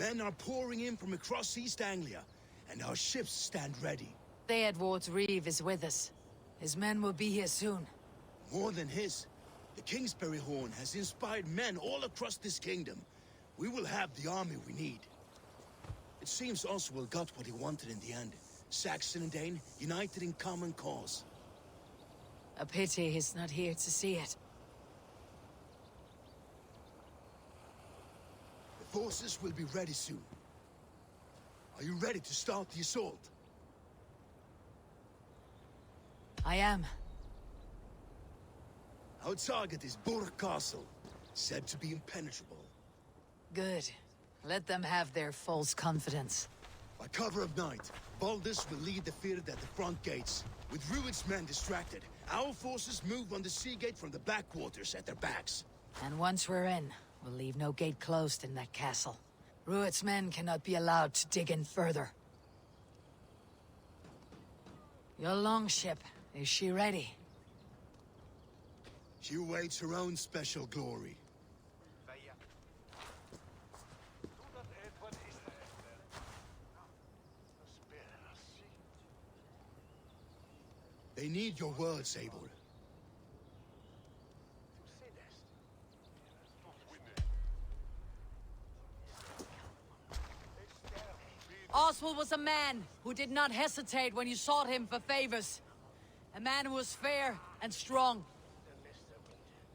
Men are pouring in from across East Anglia, and our ships stand ready. Theodward's Reeve is with us. His men will be here soon. More than his. The Kingsbury Horn has inspired men all across this kingdom. We will have the army we need. It seems Oswald got what he wanted in the end. Saxon and Dane, united in common cause. A pity he's not here to see it. The forces will be ready soon. Are you ready to start the assault? I am. Our target is Burg Castle, said to be impenetrable. Good. Let them have their false confidence. By cover of night, Baldus will lead the Finnr at the front gates. With Rued's men distracted, our forces move on the sea gate from the backwaters at their backs. And once we're in, we'll leave no gate closed in that castle. Rued's men cannot be allowed to dig in further. Your longship, is she ready? She awaits her own special glory. They need your words, Abel. Oswald was a man who did not hesitate when you sought him for favors. A man who was fair and strong.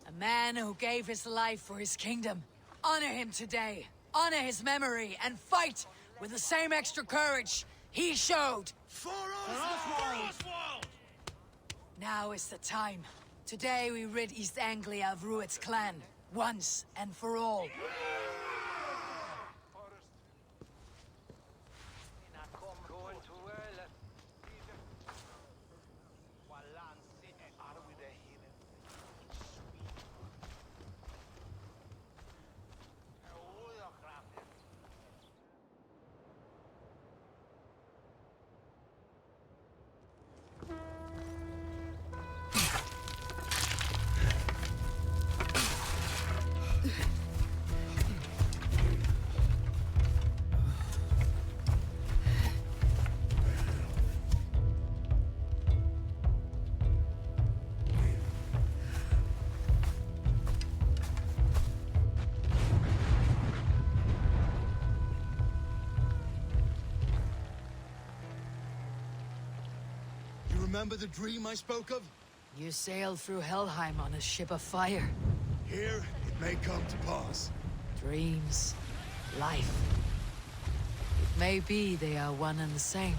A man who gave his life for his kingdom. Honor him today. Honor his memory and fight with the same extra courage he showed. For Oswald! Now is the time. Today we rid East Anglia of Rued's clan, once and for all. Remember the dream I spoke of? You sailed through Helheim on a ship of fire. Here, it may come to pass. Dreams, life. It may be they are one and the same.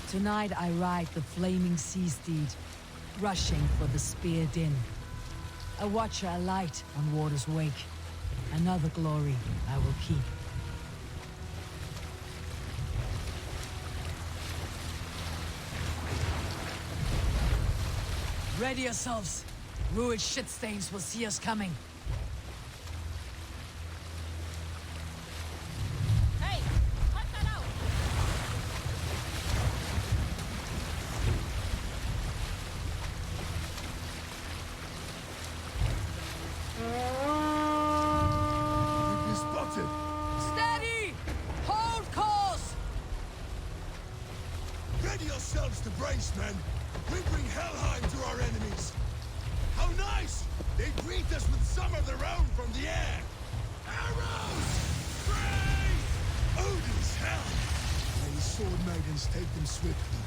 Tonight I ride the flaming sea steed, rushing for the spear din. A watcher alight on water's wake. Another glory I will keep. Ready yourselves. Rued shitstains will see us coming. To brace, men. We bring Helheim to our enemies. How nice! They greet us with some of their own from the air. Arrows! Praise! Odin's hell! May his sword maidens take them swiftly.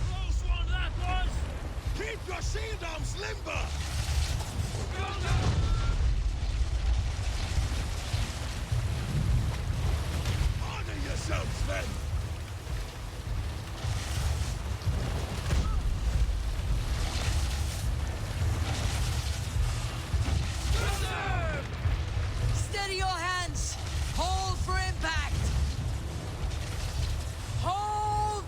Close one, that was! Keep your shield arms limber! Yourselves, men! Steady your hands! Hold for impact! Hold!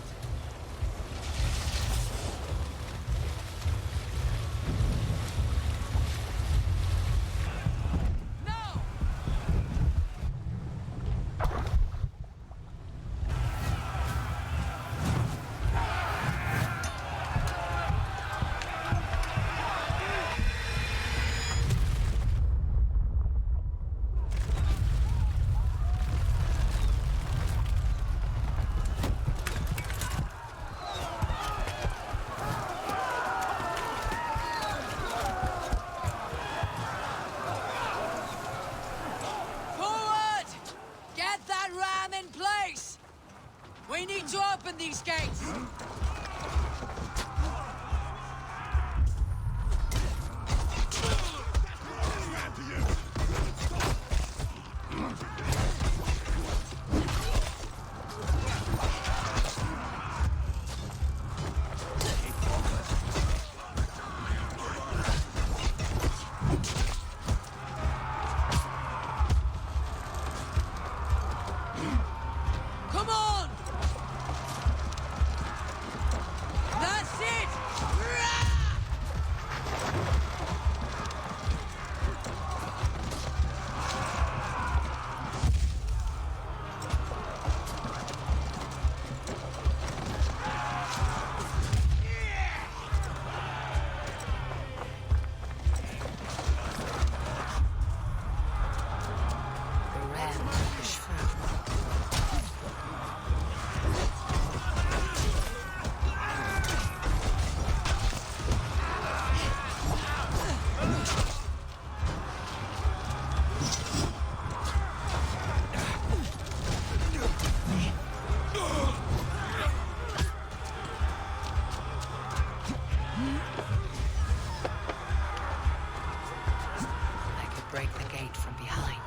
break the gate from behind.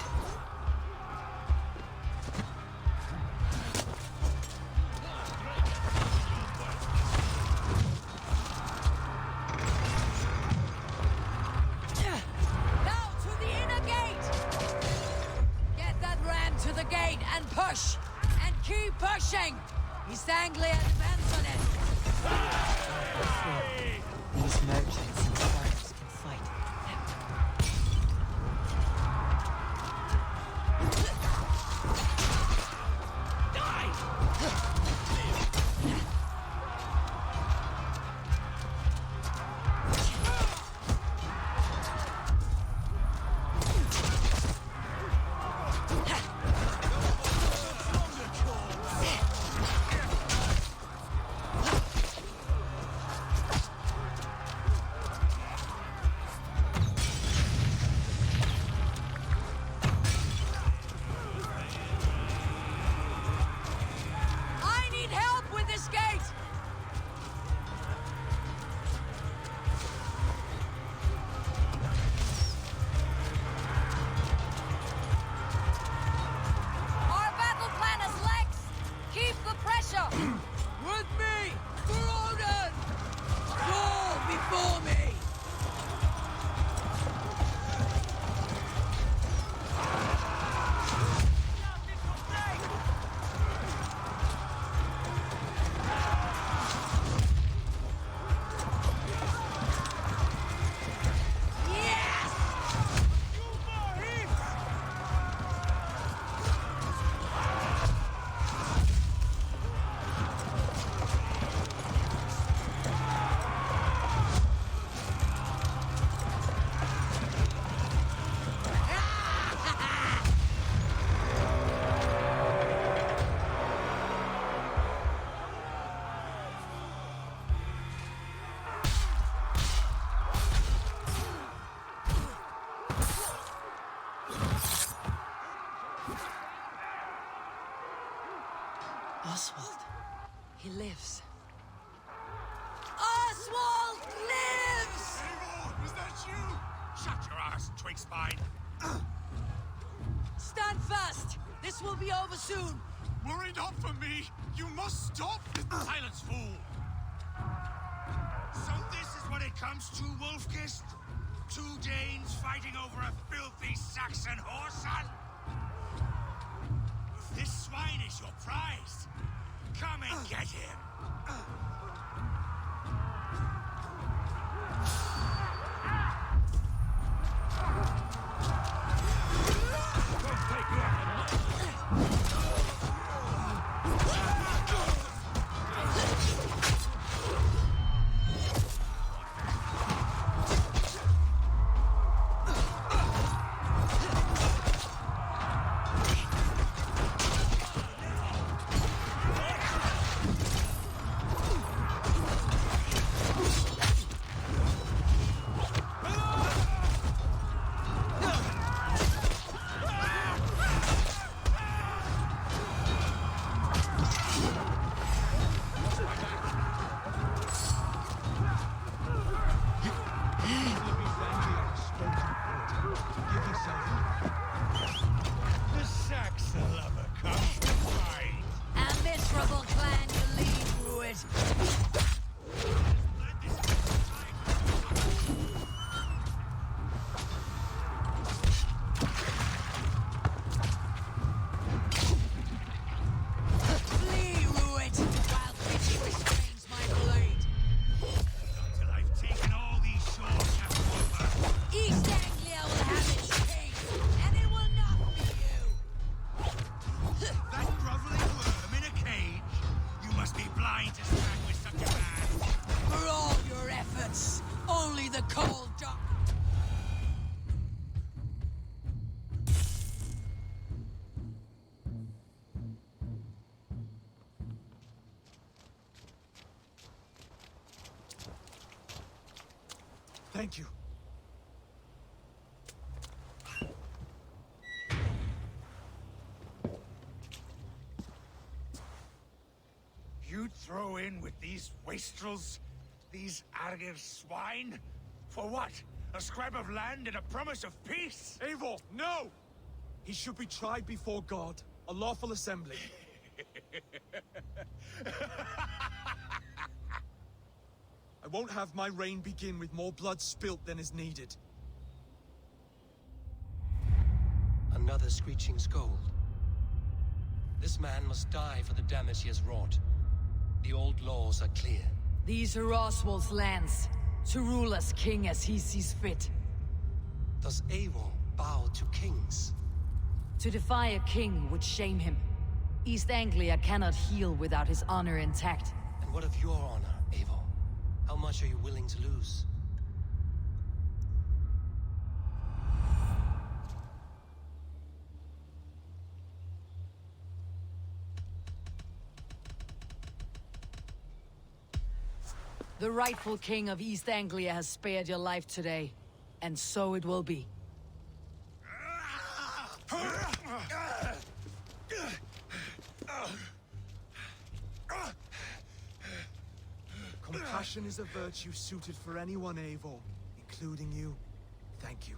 Now to the inner gate! Get that ram to the gate and push! And keep pushing! East Anglia depends on it! These merchants and squires can fight. Oswald. He lives. Oswald lives! Eivor, is that you? Shut your ass, twig spine. Stand fast! This will be over soon! Worry not for me. You must stop. Silence, fool. So this is what it comes to, Wolfkist? Two Danes fighting over a filthy Saxon whoreson? If this swine is your prize, come and get him. Thank you. You'd throw in with these wastrels? These Argir swine? For what? A scrap of land and a promise of peace? Eivor, no! He should be tried before God, a lawful assembly. I won't have my reign begin with more blood spilt than is needed. Another screeching scold. This man must die for the damage he has wrought. The old laws are clear. These are Oswald's lands, to rule as king as he sees fit. Does Eivor bow to kings? To defy a king would shame him. East Anglia cannot heal without his honor intact. And what of your honor, Eivor? How much are you willing to lose? The rightful king of East Anglia has spared your life today, and so it will be. Compassion is a virtue suited for anyone, Eivor, including you. Thank you.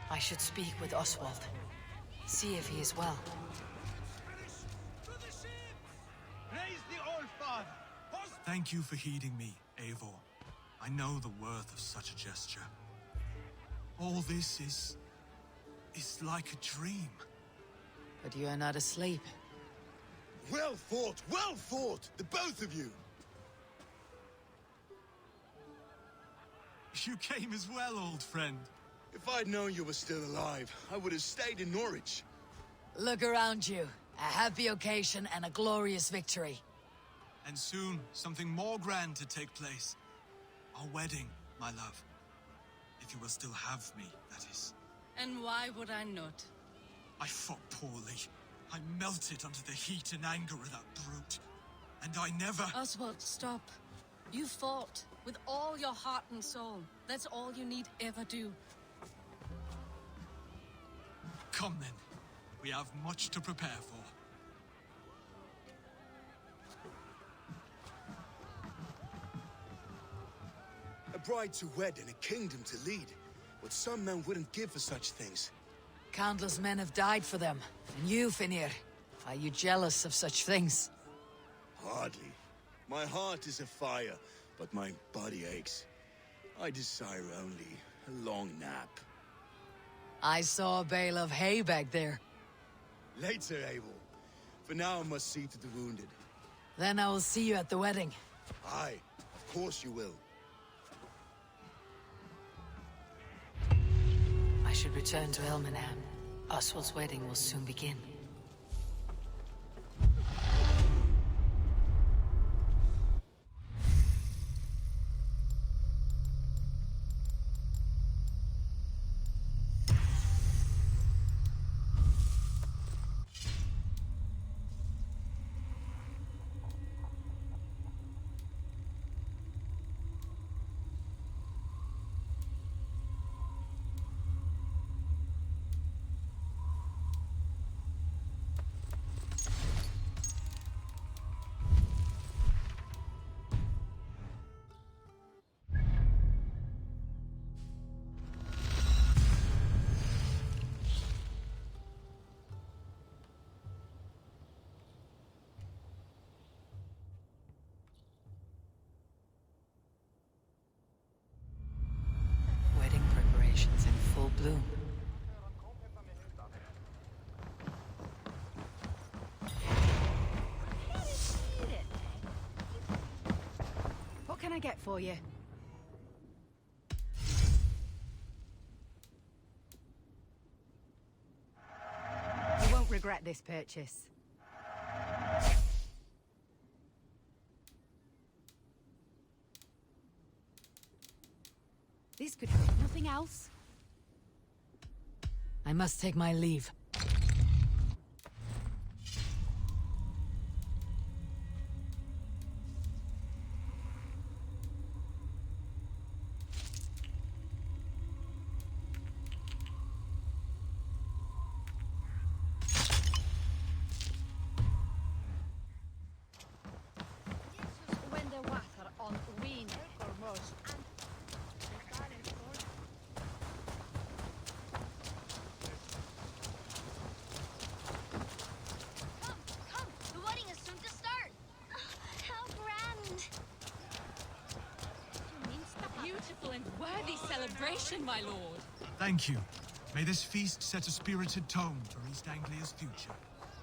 I should speak with Oswald. See if he is well. Thank you for heeding me, Eivor. I know the worth of such a gesture. All this is like a dream. But you are not asleep. Well fought, the both of you! You came as well, old friend. If I'd known you were still alive, I would have stayed in Norwich. Look around you. A happy occasion and a glorious victory. And soon, something more grand to take place. Our wedding, my love. If you will still have me, that is. And why would I not? I fought poorly. I melted under the heat and anger of that brute. And I never... Oswald, stop. You fought with all your heart and soul. That's all you need ever do. Come then. We have much to prepare for. A bride to wed and a kingdom to lead. What some men wouldn't give for such things. Countless men have died for them. And you, Finnr, are you jealous of such things? Hardly. My heart is afire, but my body aches. I desire only a long nap. I saw a bale of hay back there. Later, Abel. For now, I must see to the wounded. Then I will see you at the wedding. Aye, of course you will. I should return to Elmenham. Oswald's wedding will soon begin. Wedding preparations in full bloom. What can I get for you? You won't regret this purchase. This could help. Nothing else? I must take my leave. the water on Wien Cormos. Come, the wedding is soon to start. How grand. Beautiful and worthy celebration, my lord. Thank you. May this feast set a spirited tone for East Anglia's future.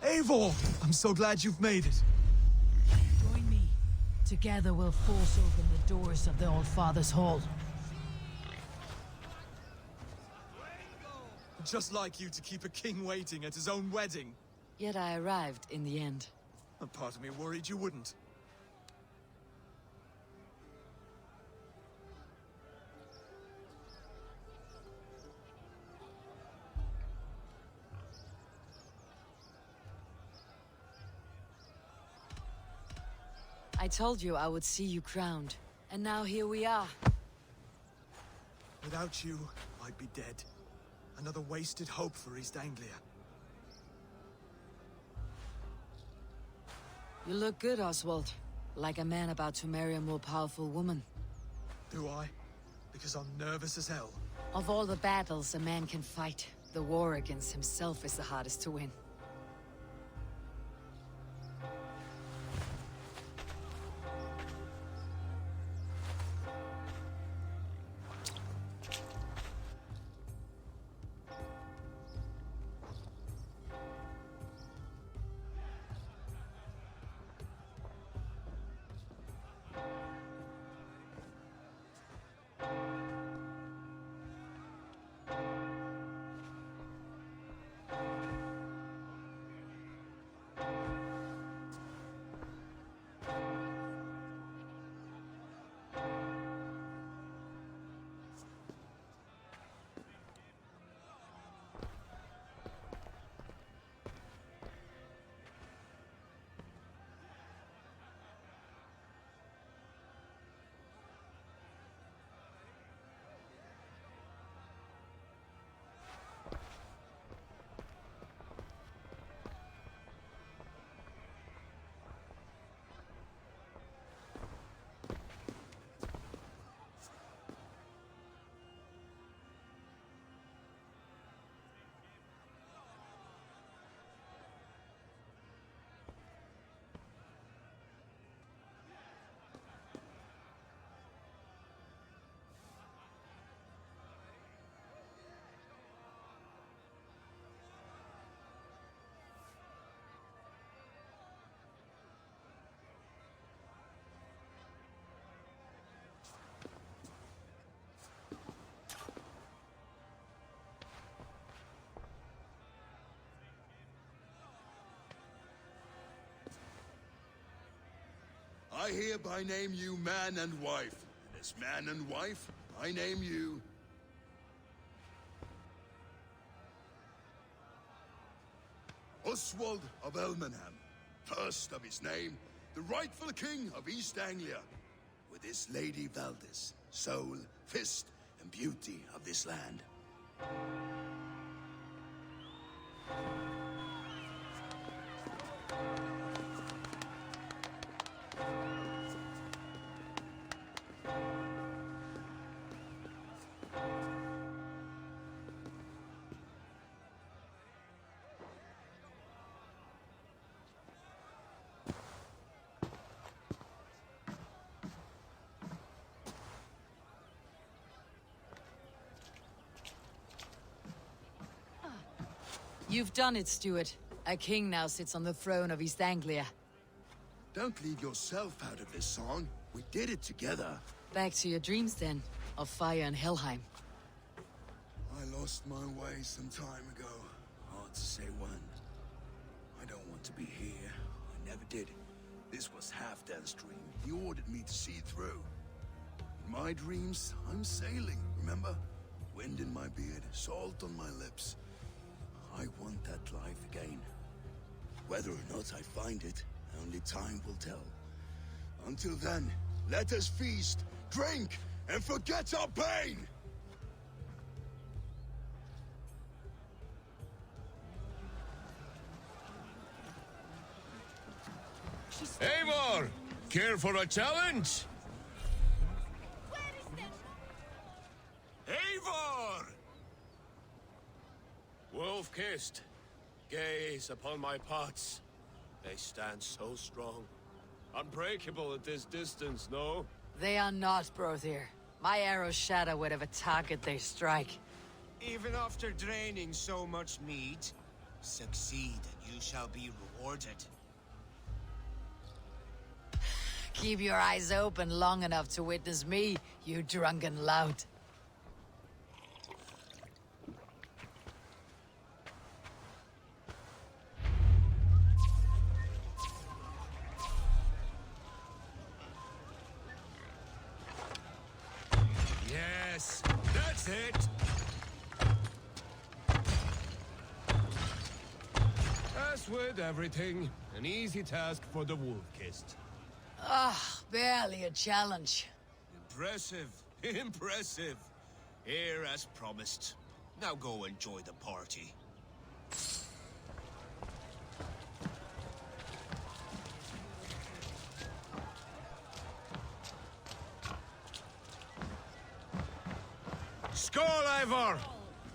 Eivor! I'm so glad you've made it. Join me. Together we'll force open the doors of the Old Father's Hall. Just like you to keep a king waiting at his own wedding. Yet I arrived in the end. A part of me worried you wouldn't. I told you I would see you crowned. And now here we are. Without you, I'd be dead. Another wasted hope for East Anglia. You look good, Oswald. Like a man about to marry a more powerful woman. Do I? Because I'm nervous as hell. Of all the battles a man can fight, the war against himself is the hardest to win. I hereby name you man and wife. And as man and wife, I name you... Oswald of Elmenham, first of his name, the rightful king of East Anglia, with this Lady Valdis, soul, fist, and beauty of this land. You've done it, Stuart. A king now sits on the throne of East Anglia. Don't leave yourself out of this song. We did it together. Back to your dreams then, of fire and Helheim. I lost my way some time ago. Hard to say when. I don't want to be here. I never did. This was Halfdan's dream. He ordered me to see through. In my dreams, I'm sailing, remember? Wind in my beard, salt on my lips. I want that life again. Whether or not I find it, only time will tell. Until then, let us feast, drink, and forget our pain! Eivor! Care for a challenge? Eivor! Wolf-kissed. Gaze upon my pots. They stand so strong. Unbreakable at this distance, no? They are not, Brother. My arrows shatter whatever target they strike. Even after draining so much meat, succeed and you shall be rewarded. Keep your eyes open long enough to witness me, you drunken lout. Yes, that's it! As with everything, an easy task for the wolf-kissed. Barely a challenge. Impressive, impressive. Here as promised. Now go enjoy the party. Skål, Eivor!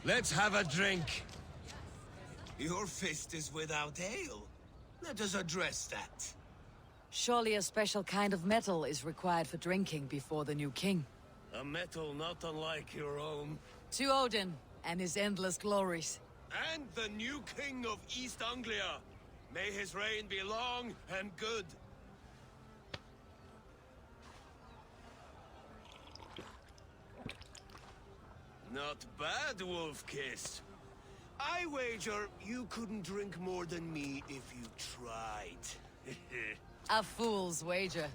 Let's have a drink. Your fist is without ale. Let us address that. Surely a special kind of metal is required for drinking before the new king. A metal not unlike your own. To Odin and his endless glories. And the new king of East Anglia. May his reign be long and good. Not bad, Wolf-kissed. I wager you couldn't drink more than me if you tried. A fool's wager.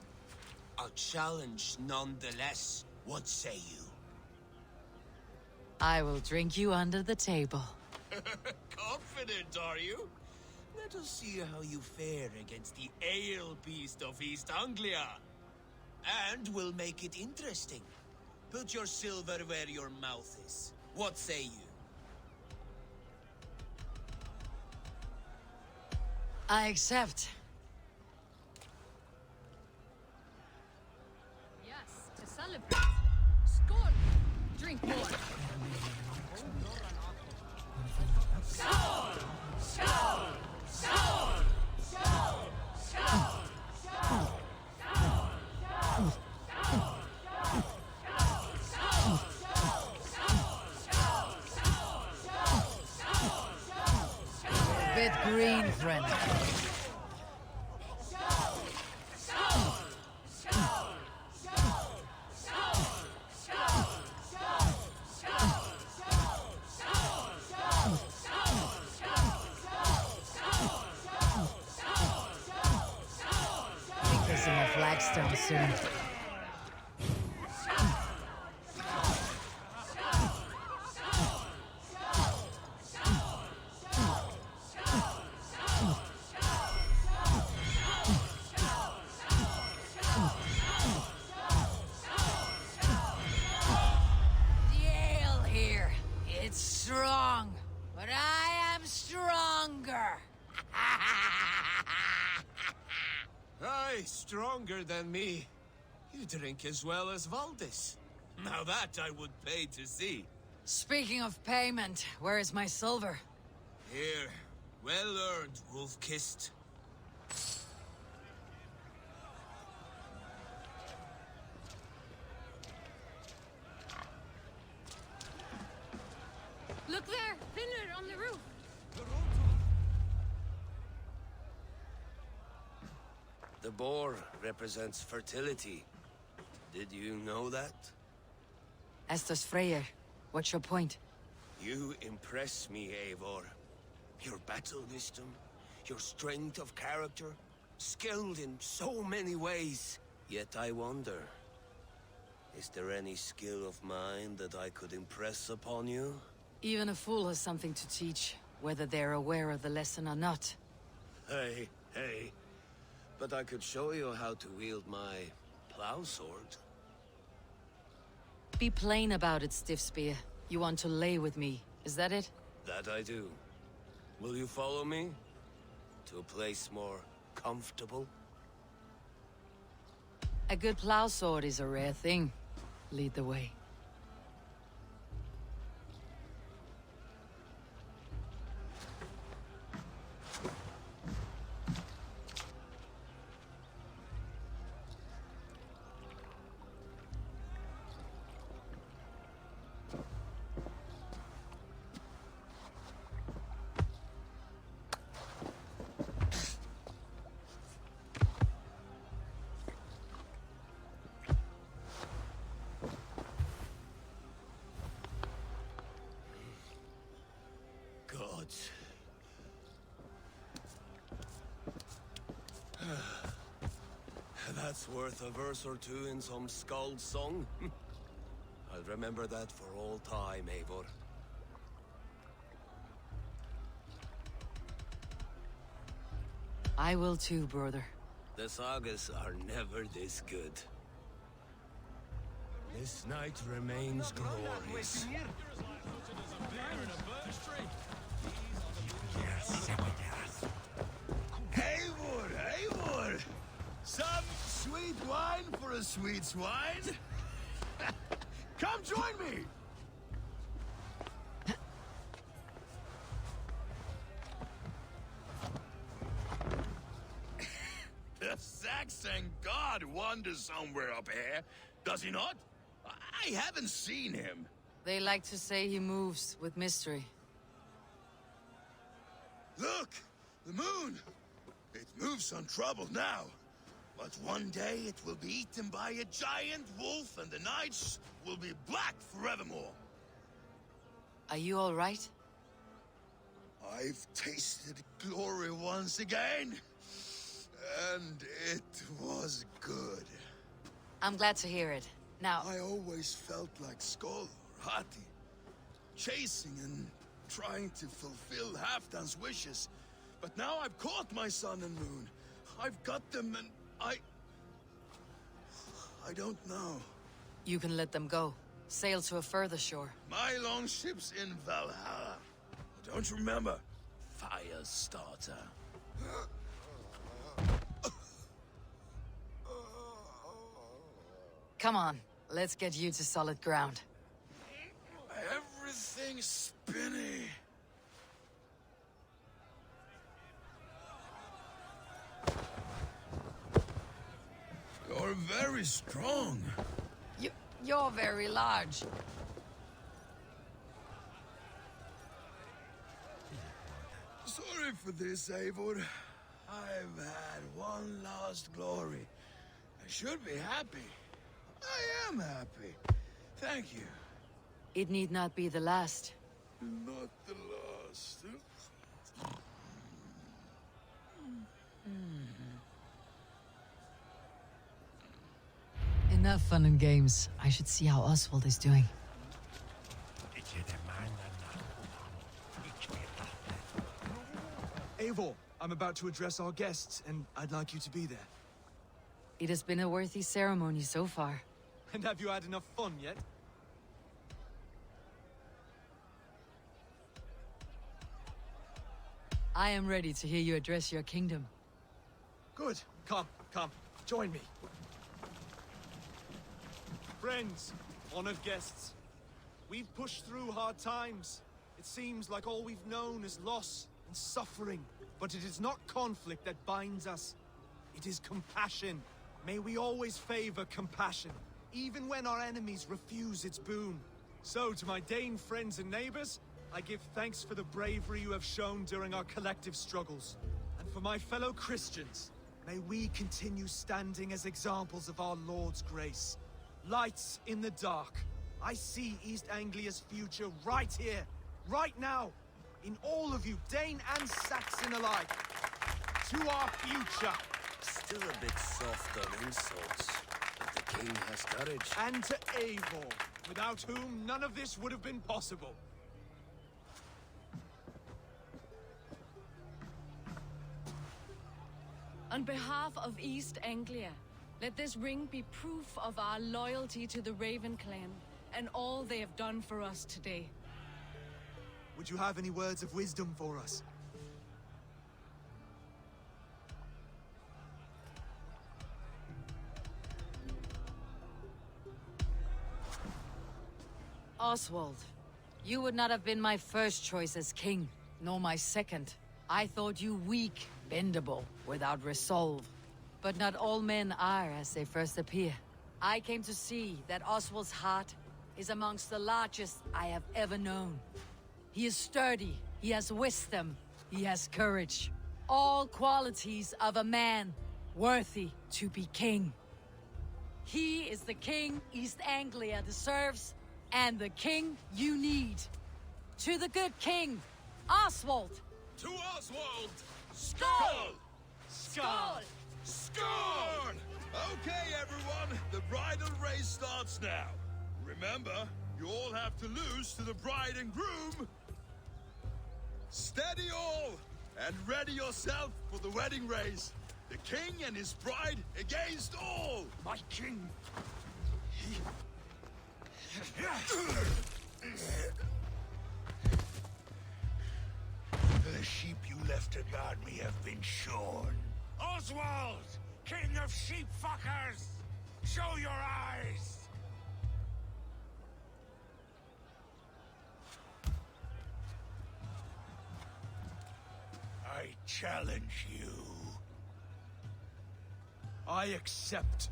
A challenge nonetheless. What say you? I will drink you under the table. Confident, are you? Let us see how you fare against the ale beast of East Anglia. And we'll make it interesting. Put your silver where your mouth is. What say you? I accept. Yes, to celebrate. Skål! Drink more. A bit green, friend. Kissing a flagstone soon. The ale here, it's strong, but I am stronger. Aye, stronger than me. You drink as well as Valdis. Now that I would pay to see. Speaking of payment, where is my silver? Here, well earned, wolf-kissed. Look there! Finnr on the roof! The boar represents fertility. Did you know that? As does Freyr. What's your point? You impress me, Eivor. Your battle wisdom, your strength of character, skilled in so many ways. Yet I wonder, is there any skill of mine that I could impress upon you? Even a fool has something to teach, whether they're aware of the lesson or not. Hey, hey. But I could show you how to wield my plow sword. Be plain about it, Stiff Spear. You want to lay with me, is that it? That I do. Will you follow me? To a place more comfortable? A good plow sword is a rare thing. Lead the way. Gods. That's worth a verse or two in some skald song. I'll remember that for all time, Eivor. I will too, brother. The sagas are never this good. This night remains glorious. Eivor, Eivor! Some sweet wine for a sweet swine? Come join me! The Saxon god wanders somewhere up here, does he not? I haven't seen him. They like to say he moves with mystery. Look! The moon! It moves untroubled now. But one day it will be eaten by a giant wolf and the nights will be black forevermore. Are you all right? I've tasted glory once again. And it was good. I'm glad to hear it. Now, I always felt like Skoll or Hati. Chasing and trying to fulfill Halfdan's wishes. But now I've caught my sun and moon. I've got them and I don't know. you can let them go. Sail to a further shore. My longship's in Valhalla. Don't you remember? Firestarter. Come on, let's get you to solid ground. Everything's spinny. You're very strong. You're very large. Sorry for this, Eivor. I've had one last glory. I should be happy. I am happy. Thank you. It need not be the last. Not the last. Enough fun and games. I should see how Oswald is doing. Eivor, I'm about to address our guests, and I'd like you to be there. It has been a worthy ceremony so far. And have you had enough fun yet? I am ready to hear you address your kingdom. Good. Come, join me. Friends, honored guests, we've pushed through hard times. It seems like all we've known is loss and suffering. But it is not conflict that binds us. It is compassion. May we always favor compassion, even when our enemies refuse its boon. So, to my Dane friends and neighbors, I give thanks for the bravery you have shown during our collective struggles. And for my fellow Christians, may we continue standing as examples of our Lord's grace. Lights in the dark. I see East Anglia's future right here, right now, in all of you, Dane and Saxon alike. To our future. Still a bit soft on insults, but the king has courage. And to Eivor, without whom none of this would have been possible. On behalf of East Anglia, let this ring be proof of our loyalty to the Raven clan and all they have done for us today. Would you have any words of wisdom for us? Oswald, you would not have been my first choice as king, nor my second. I thought you weak, bendable, without resolve. But not all men are as they first appear. I came to see that Oswald's heart is amongst the largest I have ever known. He is sturdy, he has wisdom, he has courage. All qualities of a man worthy to be king. He is the king East Anglia deserves, and the king you need. To the good king, Oswald! To Oswald! Skull! Skull! Score! Okay, everyone, the bridal race starts now. Remember, you all have to lose to the bride and groom. Steady all, and ready yourself for the wedding race. The king and his bride against all! My king! The sheep you left to guard me have been shorn. Oswald! King of sheep fuckers! Show your eyes! I challenge you. I accept.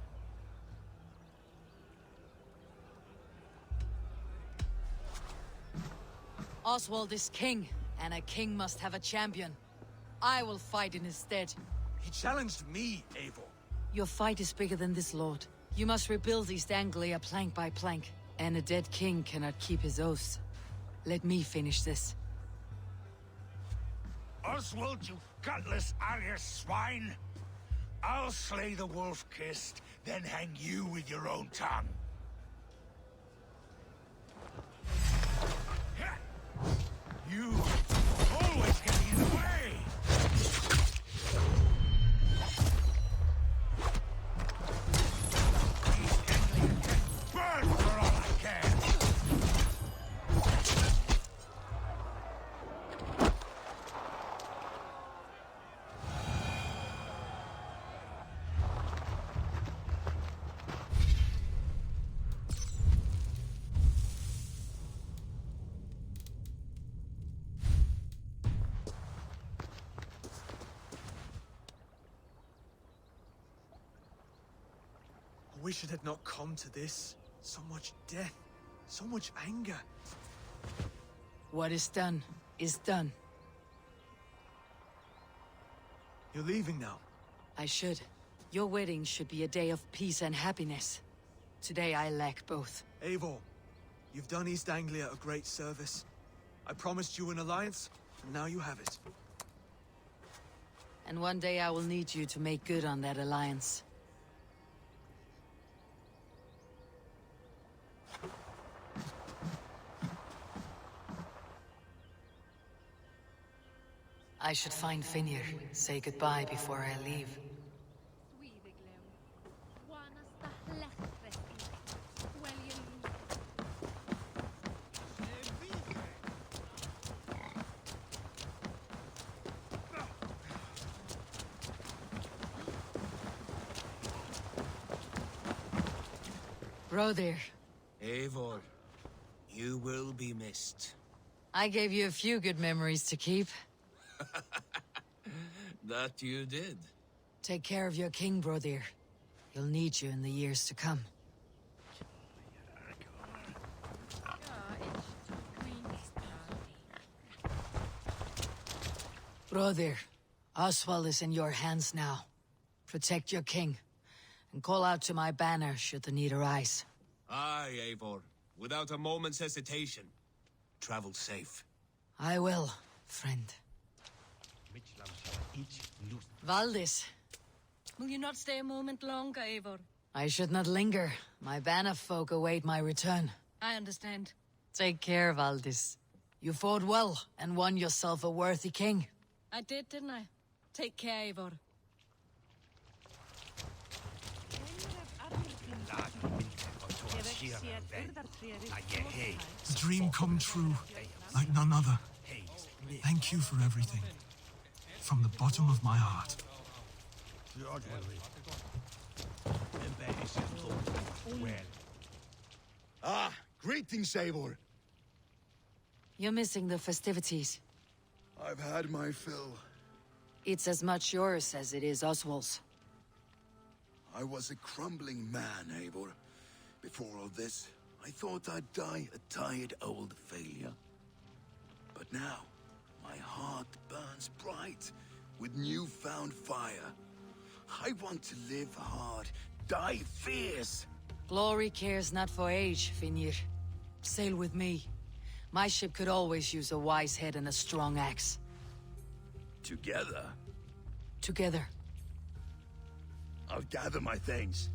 Oswald is king, and a king must have a champion. I will fight in his stead. He challenged me, Eivor. Your fight is bigger than this, Lord. You must rebuild East Anglia plank by plank, and a dead king cannot keep his oaths. Let me finish this. Oswald, you gutless Irish swine! I'll slay the wolf-kissed, then hang you with your own tongue. You always getting in the way! East Anglia can burn for all I can! I wish it had not come to this. So much death, so much anger. What is done, is done. You're leaving now. I should. Your wedding should be a day of peace and happiness. Today I lack both. Eivor, you've done East Anglia a great service. I promised you an alliance, and now you have it. And one day I will need you to make good on that alliance. I should find Finnr, say goodbye before I leave. Brother, Eivor, you will be missed. I gave you a few good memories to keep. That you did. Take care of your king, brother. He'll need you in the years to come. Brother, Oswald is in your hands now. Protect your king, and call out to my banner should the need arise. Aye, Eivor. Without a moment's hesitation. Travel safe. I will, friend. Valdis, Will you not stay a moment longer, Eivor? I should not linger. My banner folk await my return. I understand. Take care, Valdis. You fought well and won yourself a worthy king. I did, didn't I? Take care, Eivor. A dream come true, like none other. Thank you for everything. From the bottom of my heart. Ah, Greetings, Eivor. You're missing the festivities. I've had my fill. It's as much yours as it is Oswald's. I was a crumbling man, Eivor. Before all this, I thought I'd die a tired old failure. But now, my heart burns bright with newfound fire. I want to live hard, die fierce. Glory cares not for age, Finnr. Sail with me. My ship could always use a wise head and a strong axe. Together, Together. I'll gather my things.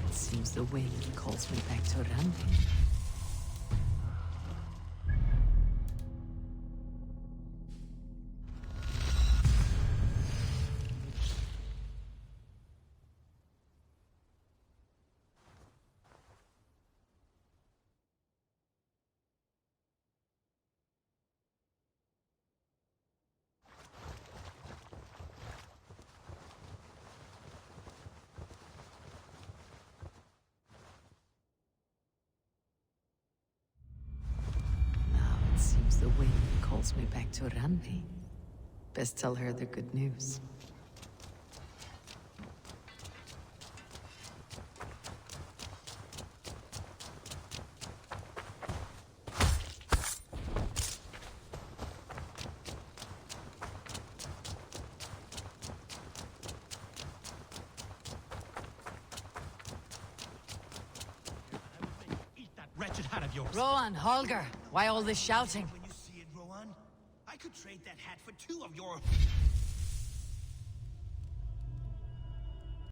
It seems the wind calls me back to Randi. Seems the wind calls me back to Randi. Best tell her the good news. Wretched hat of yours. Rowan, Holger, why all this shouting? When you see it, Rowan, I could trade that hat for 2 of your